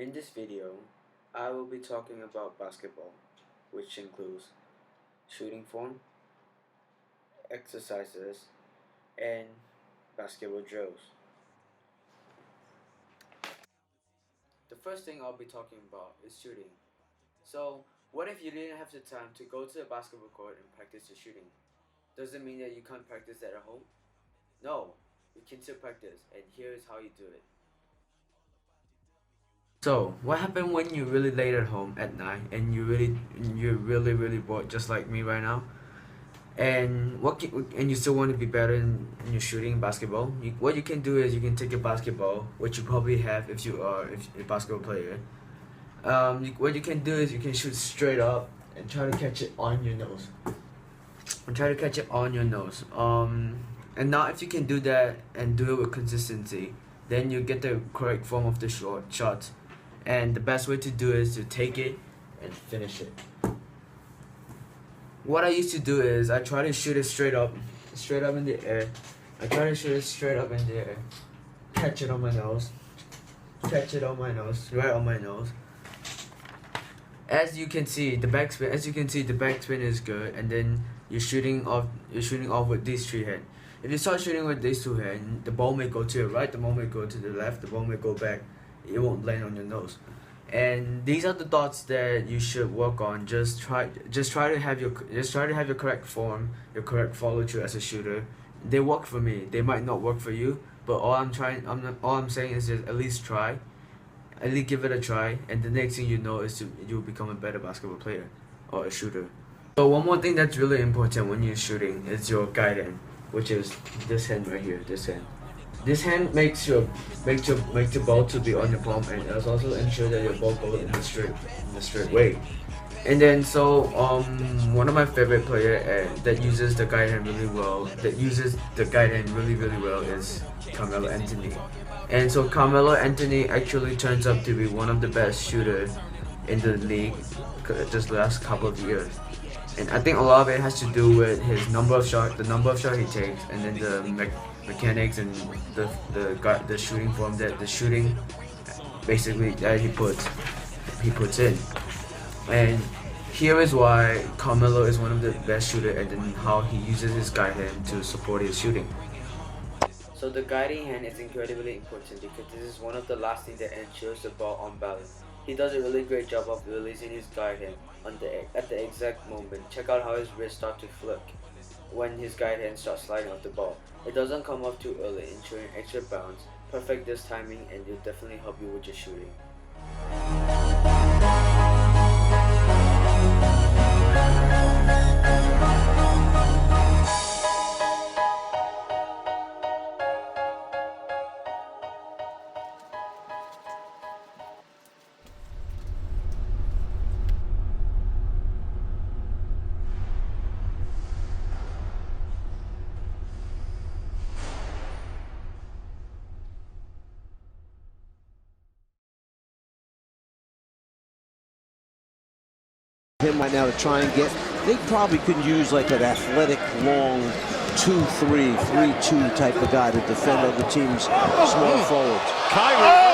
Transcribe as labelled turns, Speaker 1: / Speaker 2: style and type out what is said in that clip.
Speaker 1: In this video, I will be talking about basketball, which includes shooting form, exercises, and basketball drills. The first thing I'll be talking about is shooting. So, what if you didn't have the time to go to the basketball court and practice your shooting? Does it mean that you can't practice that at home? No, you can still practice, and here's how you do it. So, what happened when you're really late at home at night and you're really bored, just like me right now? And and you still want to be better in your shooting basketball? What you can do is you can take a basketball, which you probably have if you are a basketball player. What you can do is you can shoot straight up and try to catch it on your nose. And try to catch it on your nose. And now if you can do that and do it with consistency, then you get the correct form of the shot. And the best way to do it is to take it and finish it. What I used to do is I try to shoot it straight up in the air. I try to shoot it straight up in the air, catch it on my nose, right on my nose. As you can see, the backspin is good, and then you're shooting off with these three hands. If you start shooting with these two hands, the ball may go to your right, the ball may go to the left, the ball may go back. It won't land on your nose. And these are the thoughts that you should work on. Just try to have your correct form, your correct follow through as a shooter. They work for me. They might not work for you, but all I'm saying is just at least try. At least give it a try, and the next thing you know is you'll become a better basketball player or a shooter. So one more thing that's really important when you're shooting is your guide hand, which is this hand right here. This hand makes your ball to be on your palm, and it also ensure that your ball goes in the straight way. And then one of my favorite player that uses the guide hand really well, really well is Carmelo Anthony. And so Carmelo Anthony actually turns out to be one of the best shooters in the league just the last couple of years. And I think a lot of it has to do with his the number of shots he takes, and then the mechanics and the shooting form basically that he puts in. And here is why Carmelo is one of the best shooters, and then how he uses his guide hand to support his shooting. So the guiding hand is incredibly important because this is one of the last things that ensures the ball on balance. He does a really great job of releasing his guide hand at the exact moment. Check out how his wrist starts to flick when his guide hand starts sliding off the ball. It doesn't come off too early, ensuring extra bounce. Perfect this timing, and it'll definitely help you with your shooting.
Speaker 2: Him right now to try and get, they probably could use like an athletic, long 2-3, 3-2 type of guy to defend other teams' small forwards.
Speaker 3: Kyrie.